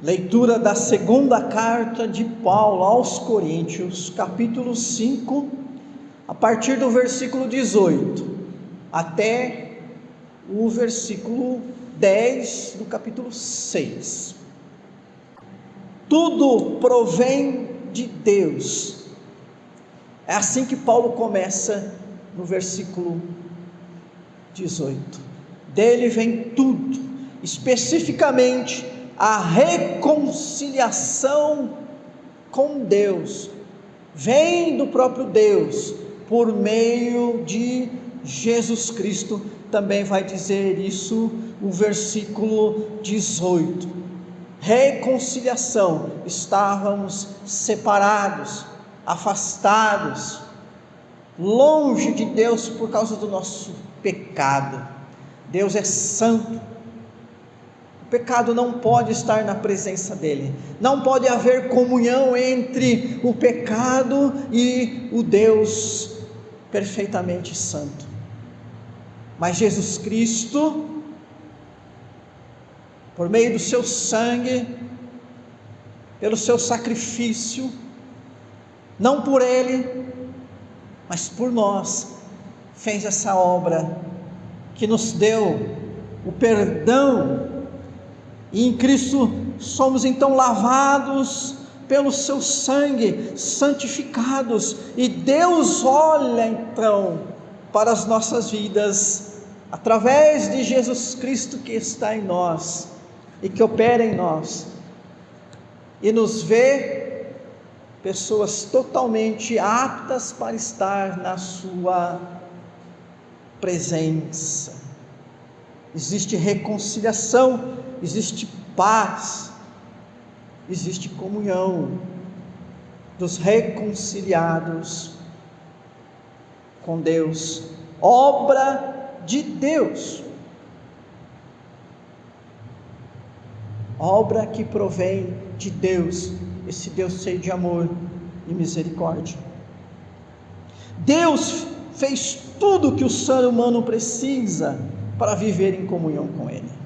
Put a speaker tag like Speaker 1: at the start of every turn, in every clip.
Speaker 1: Leitura da segunda carta de Paulo aos Coríntios, capítulo 5, a partir do versículo 18, até o versículo 10 do capítulo 6. Tudo provém de Deus. É assim que Paulo começa no versículo 18. Dele vem tudo, especificamente a reconciliação com Deus, vem do próprio Deus, por meio de Jesus Cristo. Também vai dizer isso o versículo 18, reconciliação, estávamos separados, afastados, longe de Deus por causa do nosso pecado. Deus é santo, o pecado não pode estar na presença dele, não pode haver comunhão entre o pecado e o Deus perfeitamente santo. Mas Jesus Cristo, por meio do seu sangue, pelo seu sacrifício, não por ele, mas por nós, fez essa obra que nos deu o perdão, e em Cristo somos então lavados pelo seu sangue, santificados, e Deus olha então para as nossas vidas, através de Jesus Cristo que está em nós, e que opera em nós, e nos vê pessoas totalmente aptas para estar na sua presença. Existe reconciliação, existe paz, existe comunhão dos reconciliados com Deus, obra de Deus, obra que provém de Deus, esse Deus cheio de amor e misericórdia. Deus fez tudo o que o ser humano precisa para viver em comunhão com Ele.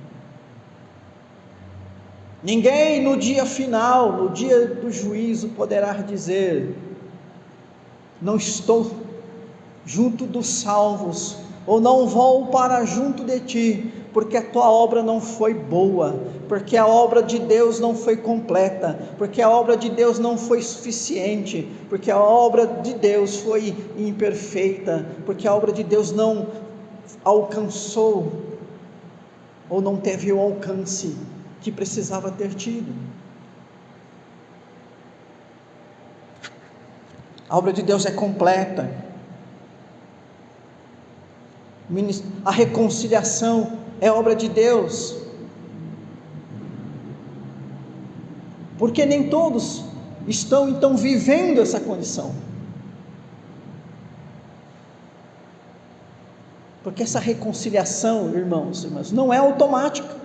Speaker 1: Ninguém no dia final, no dia do juízo, poderá dizer: não estou junto dos salvos, ou não vou para junto de ti, porque a tua obra não foi boa, porque a obra de Deus não foi completa, porque a obra de Deus não foi suficiente, porque a obra de Deus foi imperfeita, porque a obra de Deus não alcançou, ou não teve o alcance que precisava ter tido. A obra de Deus é completa. A reconciliação é obra de Deus, porque nem todos estão então vivendo essa condição, porque essa reconciliação, irmãos e irmãs, não é automática.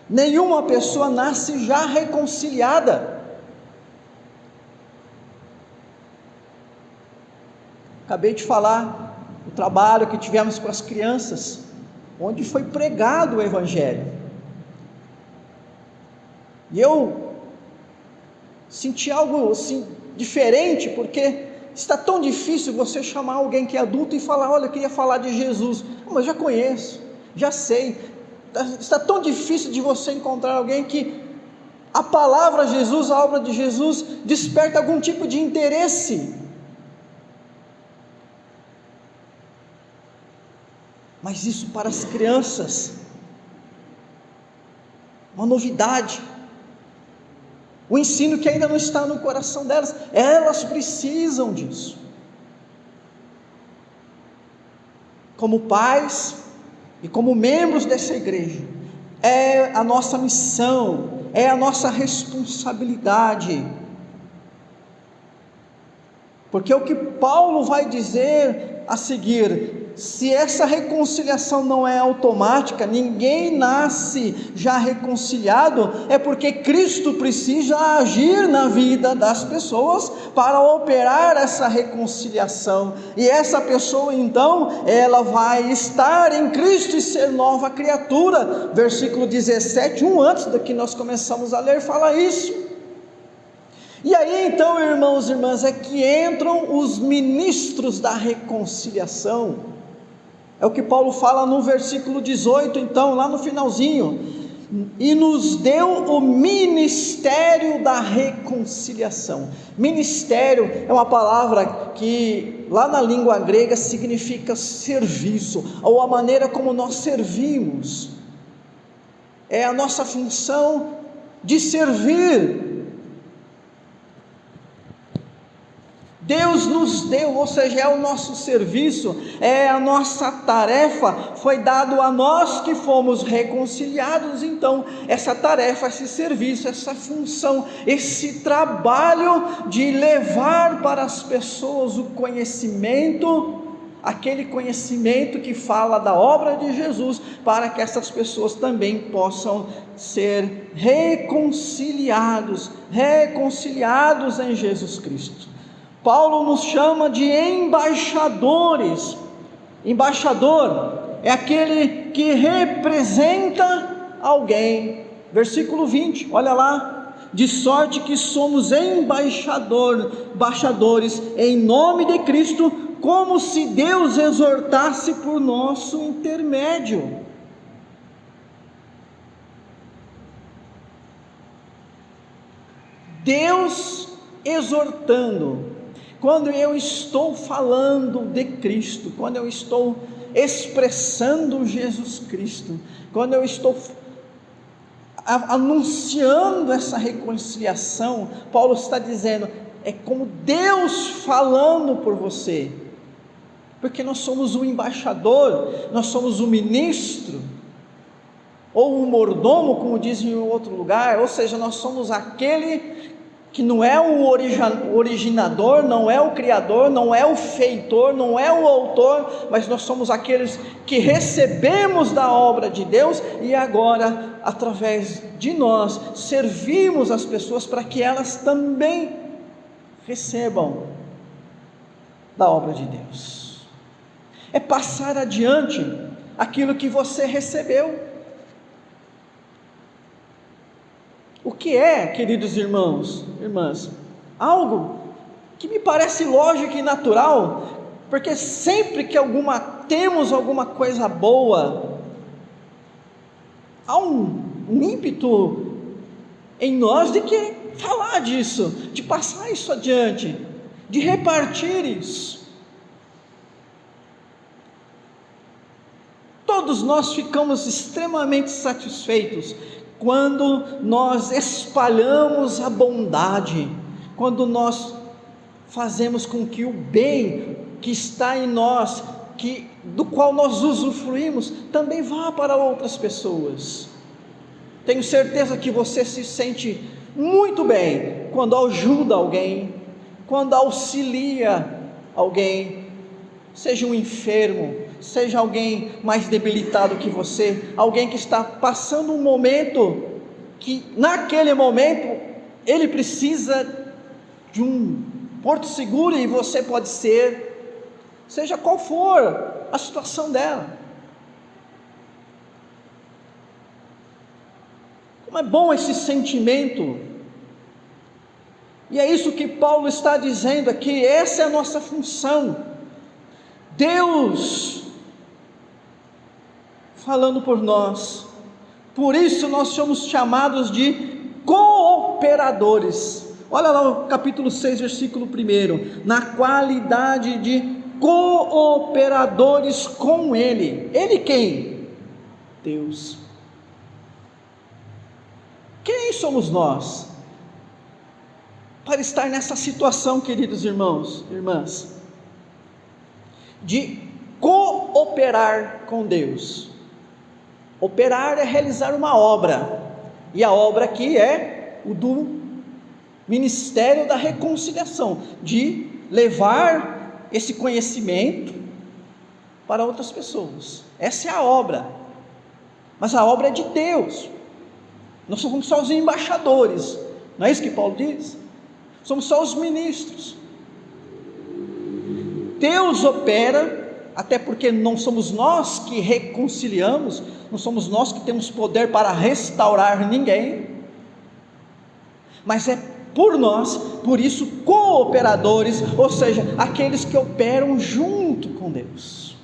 Speaker 1: Nenhuma pessoa nasce já reconciliada. Acabei de falar do trabalho que tivemos com as crianças, onde foi pregado o Evangelho, e eu senti algo assim diferente, porque está tão difícil você chamar alguém que é adulto e falar: olha, eu queria falar de Jesus. Mas já conheço, já sei. Está tão difícil de você encontrar alguém que a palavra Jesus, a obra de Jesus, desperta algum tipo de interesse. Mas isso para as crianças, uma novidade, o ensino que ainda não está no coração delas, elas precisam disso. Como pais e como membros dessa igreja, é a nossa missão, é a nossa responsabilidade, porque o que Paulo vai dizer a seguir: se essa reconciliação não é automática, ninguém nasce já reconciliado, é porque Cristo precisa agir na vida das pessoas para operar essa reconciliação, e essa pessoa então, ela vai estar em Cristo e ser nova criatura. Versículo 17, antes do que nós começamos a ler, fala isso. E aí então, irmãos e irmãs, é que entram os ministros da reconciliação. É o que Paulo fala no versículo 18, então, lá no finalzinho. E nos deu o ministério da reconciliação. Ministério é uma palavra que lá na língua grega significa serviço, ou a maneira como nós servimos. É a nossa função de servir. Deus nos deu, ou seja, é o nosso serviço, é a nossa tarefa, foi dado a nós que fomos reconciliados. Então, essa tarefa, esse serviço, essa função, esse trabalho de levar para as pessoas o conhecimento, aquele conhecimento que fala da obra de Jesus, para que essas pessoas também possam ser reconciliados em Jesus Cristo. Paulo nos chama de embaixadores. Embaixador é aquele que representa alguém. Versículo 20, olha lá: de sorte que somos embaixadores em nome de Cristo, como se Deus exortasse por nosso intermédio. Deus exortando. Quando eu estou falando de Cristo, quando eu estou expressando Jesus Cristo, quando eu estou anunciando essa reconciliação, Paulo está dizendo, é como Deus falando por você, porque nós somos o embaixador, nós somos o ministro, ou o mordomo, como dizem em outro lugar, ou seja, nós somos aquele que não é o originador, não é o criador, não é o feitor, não é o autor, mas nós somos aqueles que recebemos da obra de Deus, e agora, através de nós, servimos as pessoas para que elas também recebam da obra de Deus. É passar adiante aquilo que você recebeu. O que é, queridos irmãos, irmãs? Algo que me parece lógico e natural, porque sempre que temos alguma coisa boa, há um ímpeto em nós de que falar disso, de passar isso adiante, de repartir isso. Todos nós ficamos extremamente satisfeitos quando nós espalhamos a bondade, quando nós fazemos com que o bem que está em nós, do qual nós usufruímos, também vá para outras pessoas. Tenho certeza que você se sente muito bem quando ajuda alguém, quando auxilia alguém, seja um enfermo, seja alguém mais debilitado que você, alguém que está passando um momento, que naquele momento ele precisa de um porto seguro, e você pode ser, seja qual for a situação dela. Como é bom esse sentimento, e é isso que Paulo está dizendo aqui, essa é a nossa função. Deus falando por nós, por isso nós somos chamados de cooperadores. Olha lá o capítulo 6, versículo 1, na qualidade de cooperadores com Ele. Ele quem? Deus. Quem somos nós para estar nessa situação, queridos irmãos, irmãs, de cooperar com Deus? Operar é realizar uma obra, e a obra aqui é o do ministério da reconciliação, de levar esse conhecimento, para outras pessoas. Essa é a obra, mas a obra é de Deus. Nós somos só os embaixadores, não é isso que Paulo diz? Somos só os ministros. Deus opera, até porque não somos nós que reconciliamos, não somos nós que temos poder para restaurar ninguém, mas é por nós, por isso cooperadores, ou seja, aqueles que operam junto com Deus.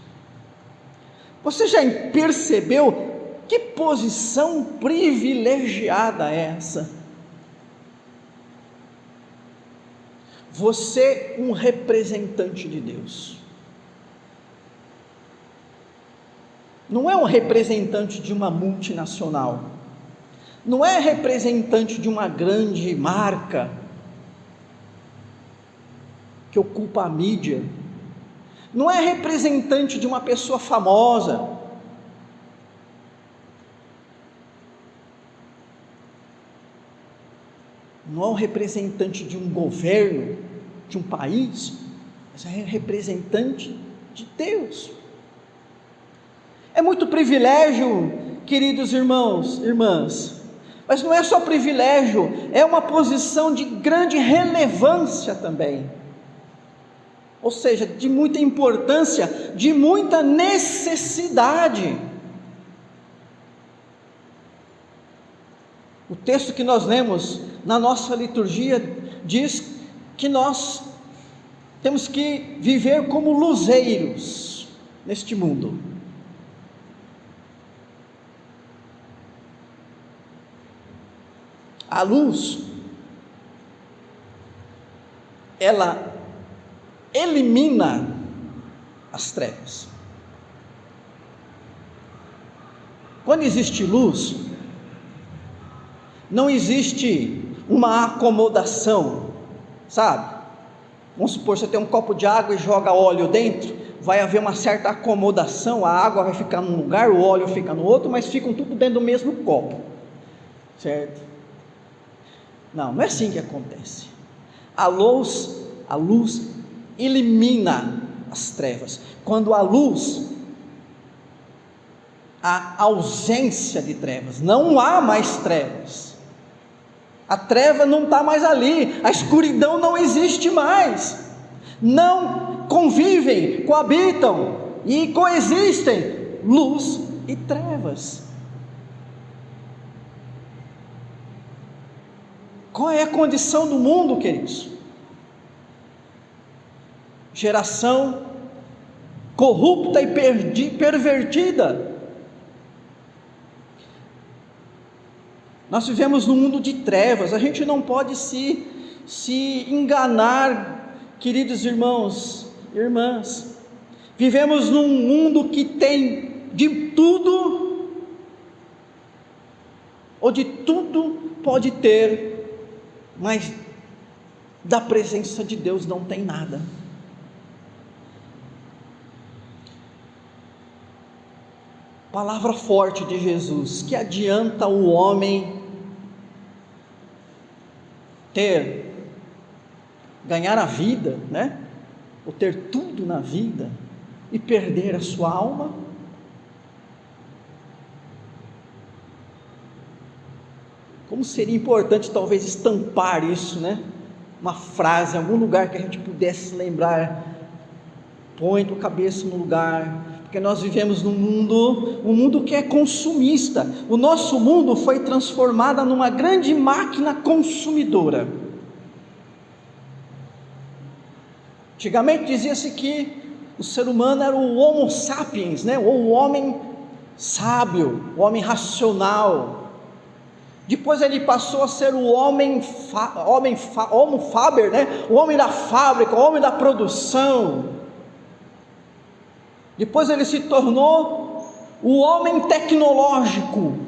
Speaker 1: Você já percebeu que posição privilegiada é essa? Você, um representante de Deus, não é um representante de uma multinacional, não é representante de uma grande marca que ocupa a mídia, não é representante de uma pessoa famosa, não é um representante de um governo, de um país, mas é representante de Deus. É muito privilégio, queridos irmãos, irmãs, mas não é só privilégio, é uma posição de grande relevância também, ou seja, de muita importância, de muita necessidade. O texto que nós lemos na nossa liturgia diz que nós temos que viver como luzeiros neste mundo. A luz, ela elimina as trevas. Quando existe luz, não existe uma acomodação, sabe? Vamos supor, você tem um copo de água e joga óleo dentro, vai haver uma certa acomodação, a água vai ficar num lugar, o óleo fica no outro, mas ficam tudo dentro do mesmo copo, certo? Não é assim que acontece. A luz elimina as trevas. Quando há luz, há ausência de trevas, não há mais trevas. A treva não está mais ali, a escuridão não existe mais, não convivem, coabitam e coexistem luz e trevas. Qual é a condição do mundo, queridos? Geração corrupta e pervertida. Nós vivemos num mundo de trevas, a gente não pode se enganar, queridos irmãos e irmãs. Vivemos num mundo que tem de tudo, ou de tudo pode ter, mas da presença de Deus não tem nada. Palavra forte de Jesus: que adianta o homem ganhar a vida, né? Ou ter tudo na vida e perder a sua alma? Como seria importante talvez estampar isso, né? Uma frase, em algum lugar que a gente pudesse lembrar. Põe tua cabeça no lugar, porque nós vivemos num mundo, um mundo que é consumista. O nosso mundo foi transformado numa grande máquina consumidora. Antigamente dizia-se que o ser humano era o Homo sapiens, né? Ou o homem sábio, o homem racional. Depois ele passou a ser o Homo faber, né? O homem da fábrica, o homem da produção. Depois ele se tornou o homem tecnológico,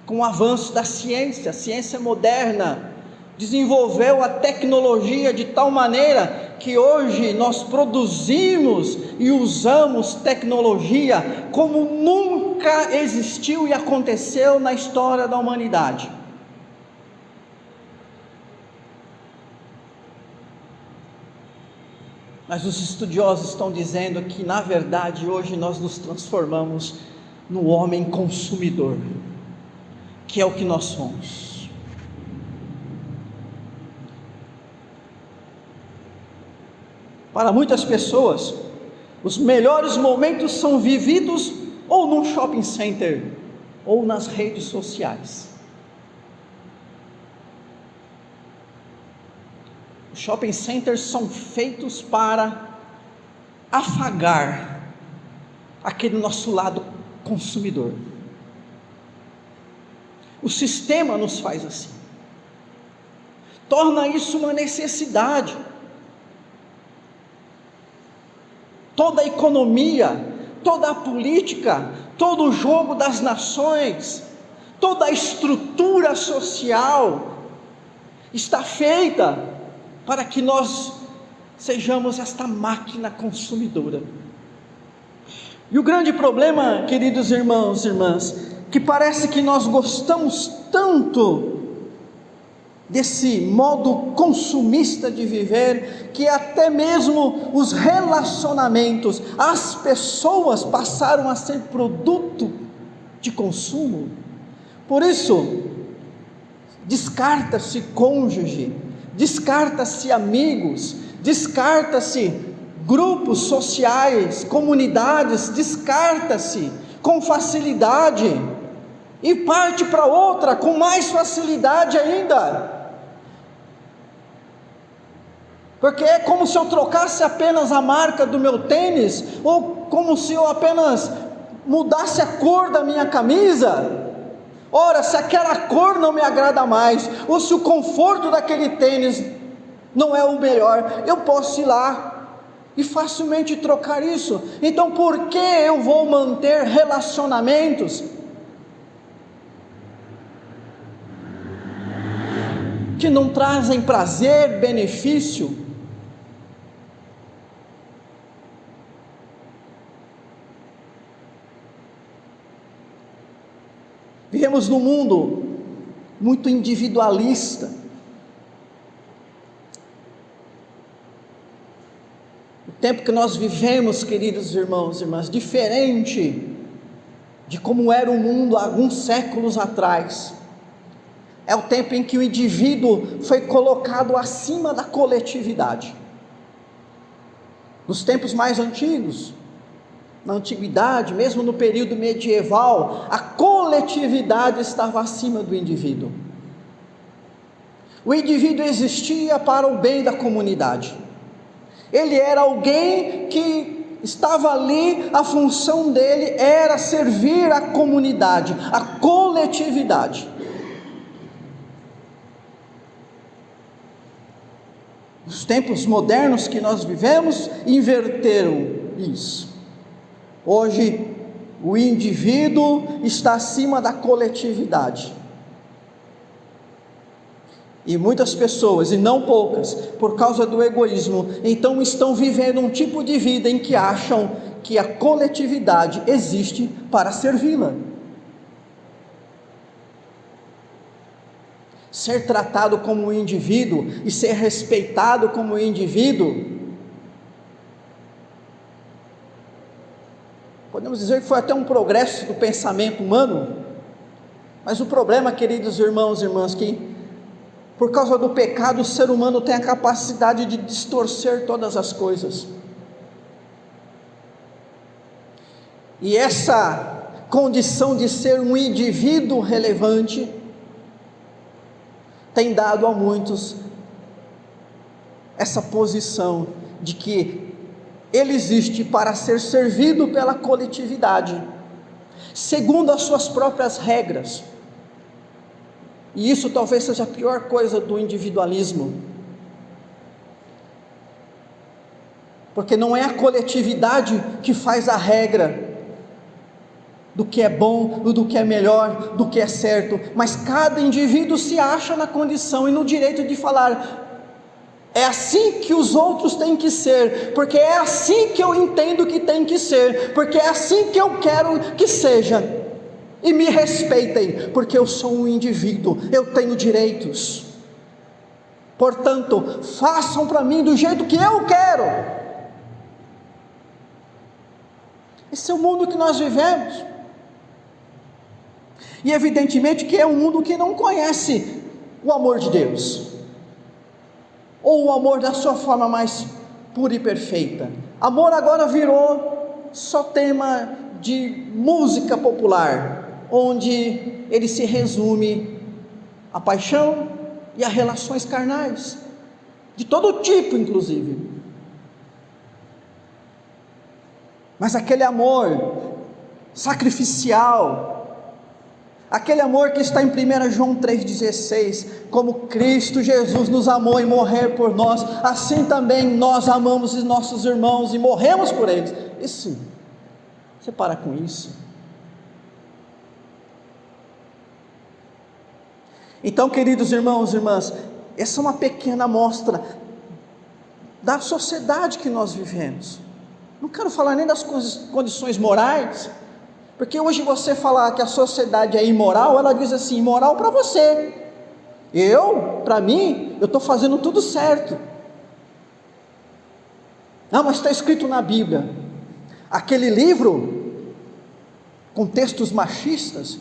Speaker 1: com o avanço da ciência. A ciência moderna desenvolveu a tecnologia de tal maneira que hoje nós produzimos e usamos tecnologia como nunca existiu e aconteceu na história da humanidade. Mas os estudiosos estão dizendo que, na verdade, hoje nós nos transformamos no homem consumidor, que é o que nós somos. Para muitas pessoas, os melhores momentos são vividos ou num shopping center, ou nas redes sociais. Os shopping centers são feitos para afagar aquele nosso lado consumidor. O sistema nos faz assim, torna isso uma necessidade. Toda a economia, toda a política, todo o jogo das nações, toda a estrutura social está feita para que nós sejamos esta máquina consumidora. E o grande problema, queridos irmãos e irmãs, que parece que nós gostamos tanto desse modo consumista de viver, que até mesmo os relacionamentos, as pessoas passaram a ser produto de consumo. Por isso, descarta-se cônjuge, descarta-se amigos, descarta-se grupos sociais, comunidades, descarta-se com facilidade e parte para outra com mais facilidade ainda. Porque é como se eu trocasse apenas a marca do meu tênis, ou como se eu apenas mudasse a cor da minha camisa. Ora, se aquela cor não me agrada mais, ou se o conforto daquele tênis não é o melhor, eu posso ir lá e facilmente trocar isso. Então por que eu vou manter relacionamentos que não trazem prazer, benefício? Vivemos num mundo muito individualista. O tempo que nós vivemos, queridos irmãos e irmãs, diferente de como era o mundo há alguns séculos atrás. É o tempo em que o indivíduo foi colocado acima da coletividade. Nos tempos mais antigos, na antiguidade, mesmo no período medieval, a coletividade estava acima do indivíduo. O indivíduo existia para o bem da comunidade. Ele era alguém que estava ali, a função dele era servir a comunidade, a coletividade. Os tempos modernos que nós vivemos inverteram isso. Hoje, o indivíduo está acima da coletividade. E muitas pessoas, e não poucas, por causa do egoísmo, então estão vivendo um tipo de vida em que acham que a coletividade existe para servi-la. Ser tratado como um indivíduo e ser respeitado como um indivíduo, podemos dizer que foi até um progresso do pensamento humano. Mas o problema, queridos irmãos e irmãs, que por causa do pecado o ser humano tem a capacidade de distorcer todas as coisas. E essa condição de ser um indivíduo relevante tem dado a muitos essa posição de que ele existe para ser servido pela coletividade, segundo as suas próprias regras. E isso talvez seja a pior coisa do individualismo, porque não é a coletividade que faz a regra do que é bom, do que é melhor, do que é certo, mas cada indivíduo se acha na condição e no direito de falar: é assim que os outros têm que ser, porque é assim que eu entendo que tem que ser, porque é assim que eu quero que seja, e me respeitem, porque eu sou um indivíduo, eu tenho direitos, portanto, façam para mim do jeito que eu quero. Esse é o mundo que nós vivemos. E evidentemente que é um mundo que não conhece o amor de Deus, ou o amor da sua forma mais pura e perfeita. Amor agora virou só tema de música popular, onde ele se resume à paixão e a relações carnais, de todo tipo inclusive. Mas aquele amor sacrificial, aquele amor que está em 1 João 3,16, como Cristo Jesus nos amou e morrer por nós, assim também nós amamos os nossos irmãos e morremos por eles. Isso, você para com isso. Então, queridos irmãos e irmãs, essa é uma pequena amostra da sociedade que nós vivemos. Não quero falar nem das condições morais, porque hoje você falar que a sociedade é imoral, ela diz assim: imoral para você, para mim, eu estou fazendo tudo certo. Não, mas está escrito na Bíblia, aquele livro com textos machistas,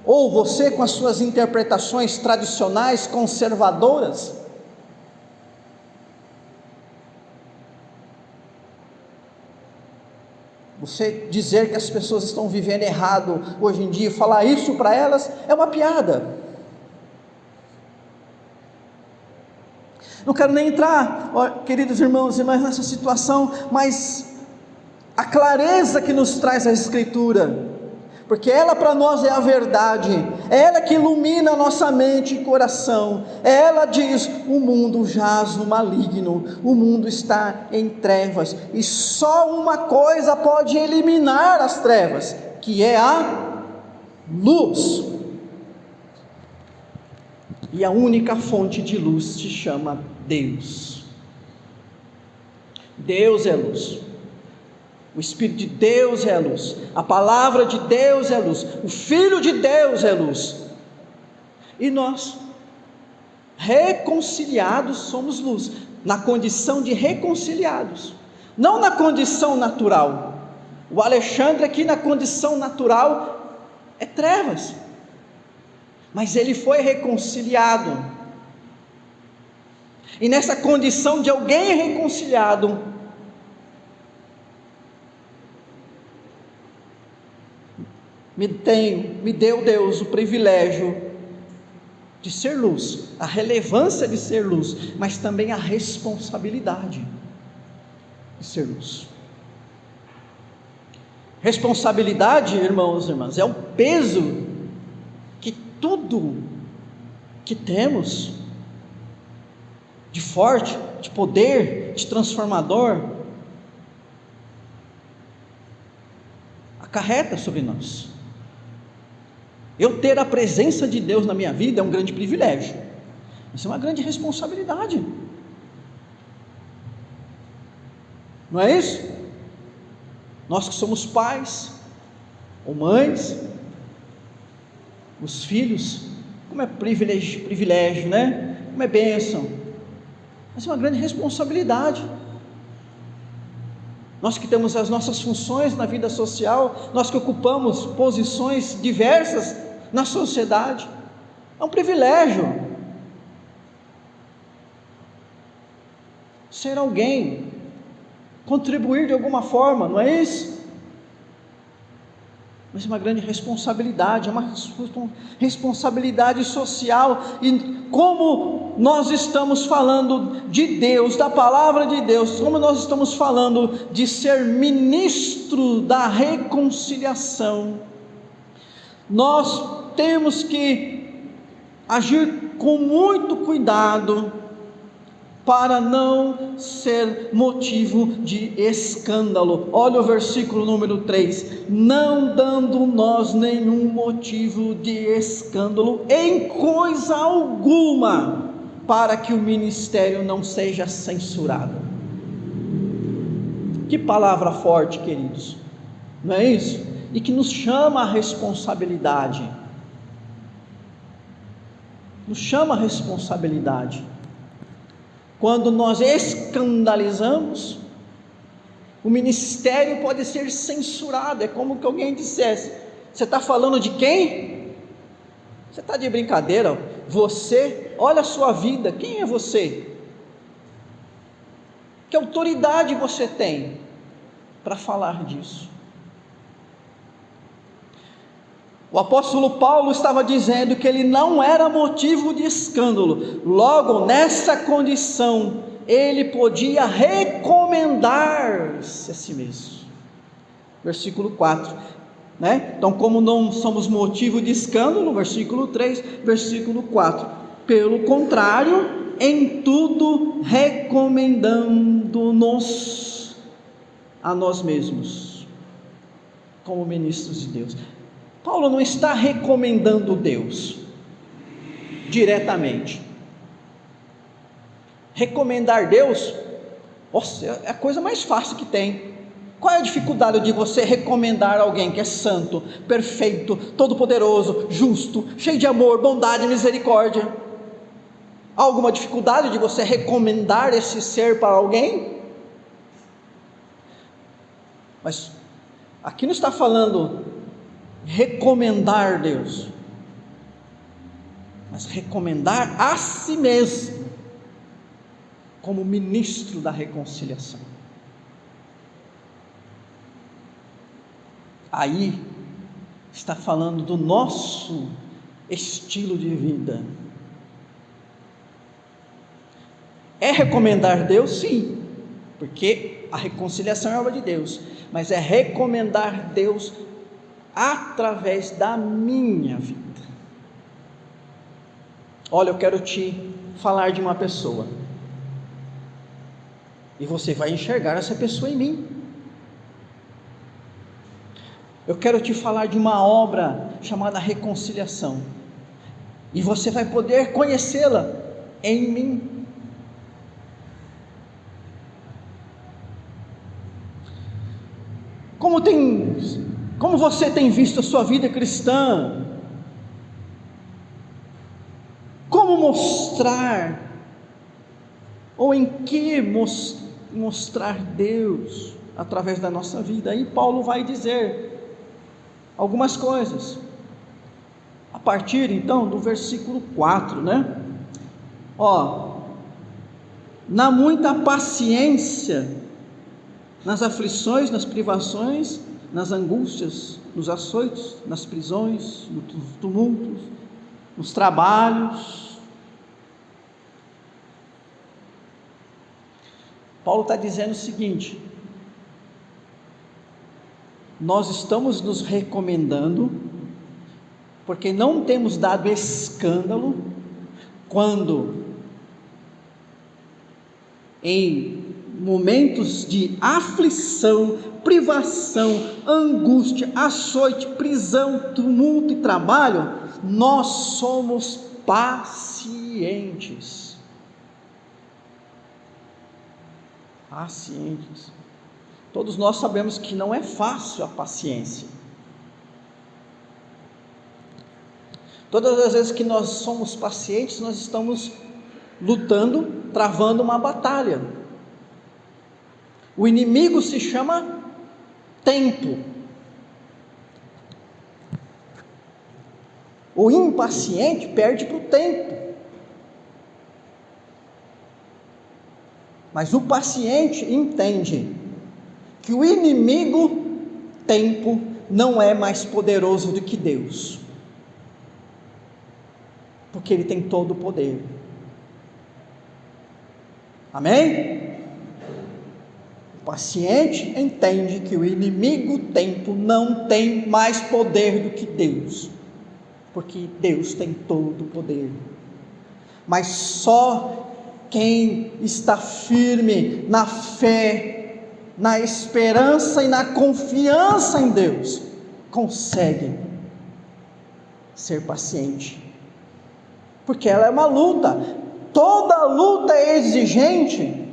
Speaker 1: ou você com as suas interpretações tradicionais, conservadoras. Você dizer que as pessoas estão vivendo errado hoje em dia, falar isso para elas é uma piada. Não quero nem entrar, queridos irmãos e irmãs, nessa situação, mas a clareza que nos traz a Escritura, porque ela para nós é a verdade, é ela que ilumina a nossa mente e coração. Ela diz: o mundo jaz no maligno, o mundo está em trevas, e só uma coisa pode eliminar as trevas, que é a luz, e a única fonte de luz se chama Deus. Deus é luz. O Espírito de Deus é a luz, a palavra de Deus é a luz, o Filho de Deus é a luz, e nós, reconciliados, somos luz, na condição de reconciliados, não na condição natural. O Alexandre aqui na condição natural é trevas, mas ele foi reconciliado, e nessa condição de alguém reconciliado, me deu Deus o privilégio de ser luz, a relevância de ser luz, mas também a responsabilidade de ser luz. Responsabilidade, irmãos e irmãs, é o peso que tudo que temos de forte, de poder, de transformador, acarreta sobre nós. Eu ter a presença de Deus na minha vida é um grande privilégio, isso é uma grande responsabilidade, não é isso? Nós que somos pais ou mães, os filhos, como é privilégio, né? Como é bênção, mas é uma grande responsabilidade. Nós que temos as nossas funções na vida social, nós que ocupamos posições diversas na sociedade, é um privilégio ser alguém, contribuir de alguma forma, não é isso? Mas é uma grande responsabilidade, é uma responsabilidade social. E como nós estamos falando de Deus, da palavra de Deus, como nós estamos falando de ser ministro da reconciliação, nós temos que agir com muito cuidado para não ser motivo de escândalo. Olha o versículo número 3: não dando nós nenhum motivo de escândalo em coisa alguma, para que o ministério não seja censurado. Que palavra forte, queridos, não é isso? E que nos chama a responsabilidade, quando nós escandalizamos o ministério pode ser censurado. É como que alguém dissesse: você está falando de quem? Você está de brincadeira? Você, olha a sua vida, quem é você? Que autoridade você tem para falar disso? O apóstolo Paulo estava dizendo que ele não era motivo de escândalo. Logo, nessa condição, ele podia recomendar-se a si mesmo. Versículo 4, né? Então, como não somos motivo de escândalo, versículo 3, versículo 4, pelo contrário, em tudo recomendando-nos a nós mesmos, como ministros de Deus. Paulo não está recomendando Deus diretamente. Recomendar Deus, nossa, é a coisa mais fácil que tem. Qual é a dificuldade de você recomendar alguém que é santo, perfeito, todo-poderoso, justo, cheio de amor, bondade e misericórdia? Há alguma dificuldade de você recomendar esse ser para alguém? Mas aqui não está falando recomendar Deus, mas recomendar a si mesmo, como ministro da reconciliação. Aí está falando do nosso estilo de vida. É recomendar Deus? Sim, porque a reconciliação é obra de Deus, mas é recomendar Deus através da minha vida. Olha, eu quero te falar de uma pessoa, e você vai enxergar essa pessoa em mim. Eu quero te falar de uma obra chamada reconciliação, e você vai poder conhecê-la em mim. Como você tem visto a sua vida cristã? Como mostrar, ou em que mostrar Deus através da nossa vida? Aí Paulo vai dizer algumas coisas, a partir então do versículo 4, né? Na muita paciência, nas aflições, nas privações, nas angústias, nos açoites, nas prisões, nos tumultos, nos trabalhos. Paulo está dizendo o seguinte: nós estamos nos recomendando, porque não temos dado escândalo, quando em momentos de aflição, privação, angústia, açoite, prisão, tumulto e trabalho, nós somos pacientes. Pacientes. Todos nós sabemos que não é fácil a paciência. Todas as vezes que nós somos pacientes, nós estamos lutando, travando uma batalha. O inimigo se chama tempo. O impaciente perde para o tempo, mas o paciente entende que o inimigo, tempo, não é mais poderoso do que Deus, porque ele tem todo o poder. Amém? O paciente entende que o inimigo, tempo, não tem mais poder do que Deus, porque Deus tem todo o poder. Mas só quem está firme na fé, na esperança e na confiança em Deus, consegue ser paciente, porque ela é uma luta. Toda luta é exigente.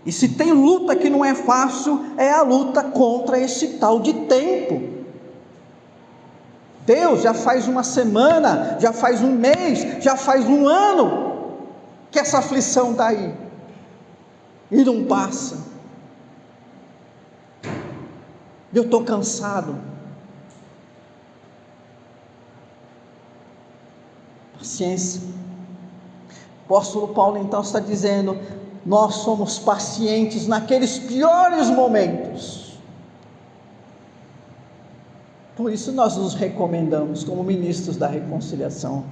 Speaker 1: E se tem luta que não é fácil, é a luta contra esse tal de tempo. Deus já faz uma semana, já faz um mês, já faz um ano, que essa aflição está aí e não passa. Eu estou cansado. Paciência. O apóstolo Paulo então está dizendo: nós somos pacientes naqueles piores momentos. Por isso nós nos recomendamos como ministros da reconciliação.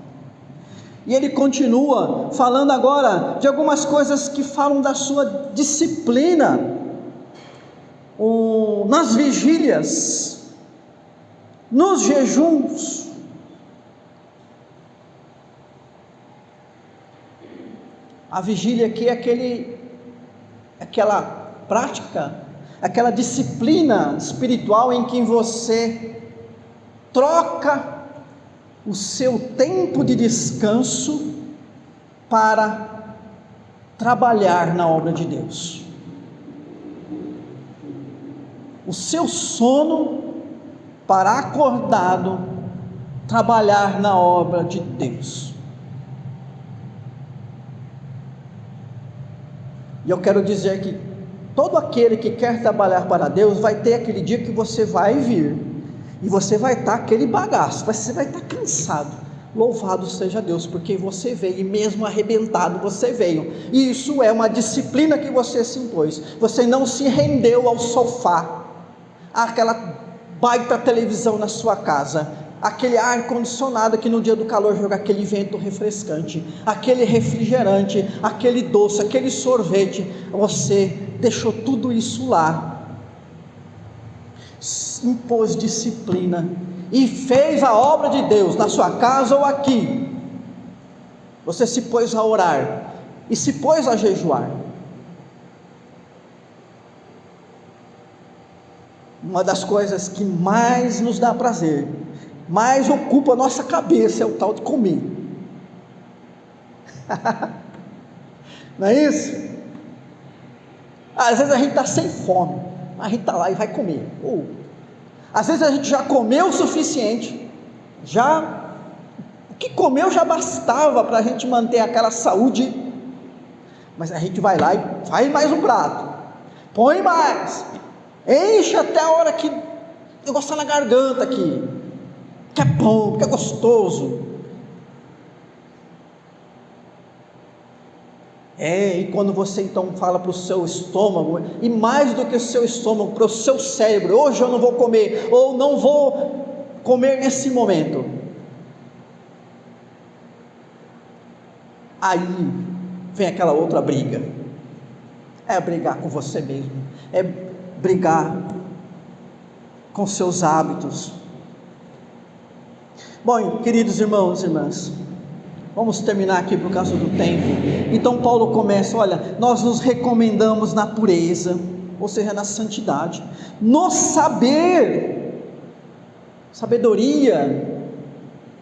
Speaker 1: E ele continua falando agora de algumas coisas que falam da sua disciplina, nas vigílias, nos jejuns. A vigília aqui é aquela prática, aquela disciplina espiritual em que você troca o seu tempo de descanso para trabalhar na obra de Deus. O seu sono para acordado trabalhar na obra de Deus. E eu quero dizer que todo aquele que quer trabalhar para Deus vai ter aquele dia que você vai vir e você vai estar aquele bagaço, você vai estar cansado. Louvado seja Deus, porque você veio, e mesmo arrebentado você veio. E isso é uma disciplina que você se impôs. Você não se rendeu ao sofá, àquela baita televisão na sua casa, aquele ar condicionado que no dia do calor joga aquele vento refrescante, aquele refrigerante, aquele doce, aquele sorvete. Você deixou tudo isso lá, impôs disciplina e fez a obra de Deus na sua casa ou aqui. Você se pôs a orar e se pôs a jejuar. Uma das coisas que mais nos dá prazer, mais ocupa a nossa cabeça, é o tal de comer. Não é isso? Às vezes a gente está sem fome, a gente está lá e vai comer. Às vezes a gente já comeu o suficiente, o que comeu já bastava para a gente manter aquela saúde, mas a gente vai lá e faz mais um prato, põe mais, enche até a hora que eu gostar na garganta aqui, que é bom, que é gostoso. E quando você então fala para o seu estômago, e mais do que o seu estômago, para o seu cérebro: hoje eu não vou comer, ou não vou comer nesse momento. Aí vem aquela outra briga, é brigar com você mesmo, é brigar com seus hábitos. Bom, queridos irmãos e irmãs, vamos terminar aqui por causa do tempo. Então Paulo começa: olha, nós nos recomendamos na pureza, ou seja, na santidade, no sabedoria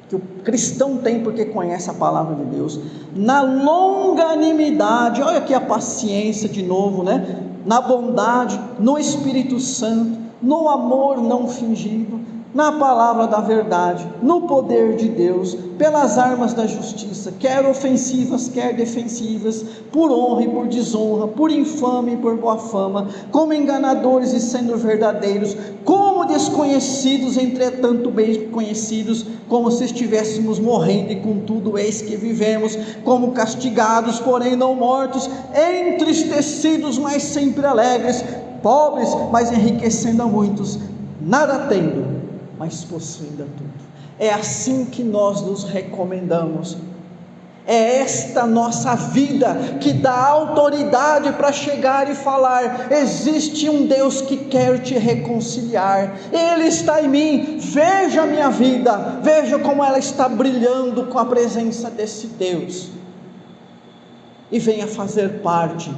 Speaker 1: que o cristão tem porque conhece a palavra de Deus, na longanimidade, olha aqui a paciência de novo, né? Na bondade, no Espírito Santo, no amor não fingido, na palavra da verdade, no poder de Deus, pelas armas da justiça, quer ofensivas, quer defensivas, por honra e por desonra, por infame e por boa fama, como enganadores e sendo verdadeiros, como desconhecidos, entretanto bem conhecidos, como se estivéssemos morrendo e contudo eis que vivemos, como castigados, porém não mortos, entristecidos, mas sempre alegres, pobres, mas enriquecendo a muitos, nada tendo, mas possuindo tudo. É assim que nós nos recomendamos. É esta nossa vida que dá autoridade para chegar e falar: existe um Deus que quer te reconciliar, Ele está em mim, veja a minha vida, veja como ela está brilhando com a presença desse Deus, e venha fazer parte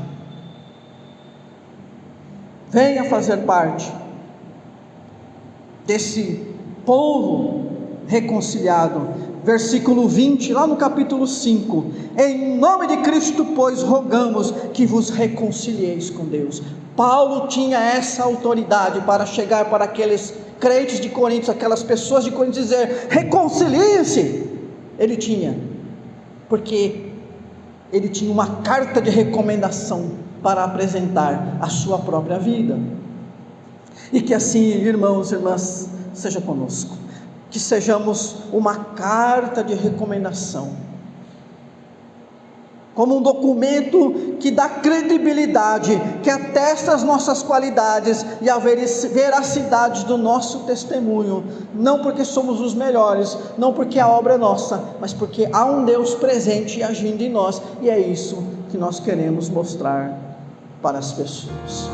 Speaker 1: desse povo reconciliado. Versículo 20, lá no capítulo 5: em nome de Cristo, pois, rogamos que vos reconcilieis com Deus. Paulo tinha essa autoridade para chegar para aqueles crentes de Corinto, aquelas pessoas de Corinto, dizer: reconciliem-se. Ele tinha, porque ele tinha uma carta de recomendação para apresentar a sua própria vida. E que assim, irmãos e irmãs, seja conosco, que sejamos uma carta de recomendação, como um documento que dá credibilidade, que atesta as nossas qualidades e a veracidade do nosso testemunho, não porque somos os melhores, não porque a obra é nossa, mas porque há um Deus presente e agindo em nós, e é isso que nós queremos mostrar para as pessoas.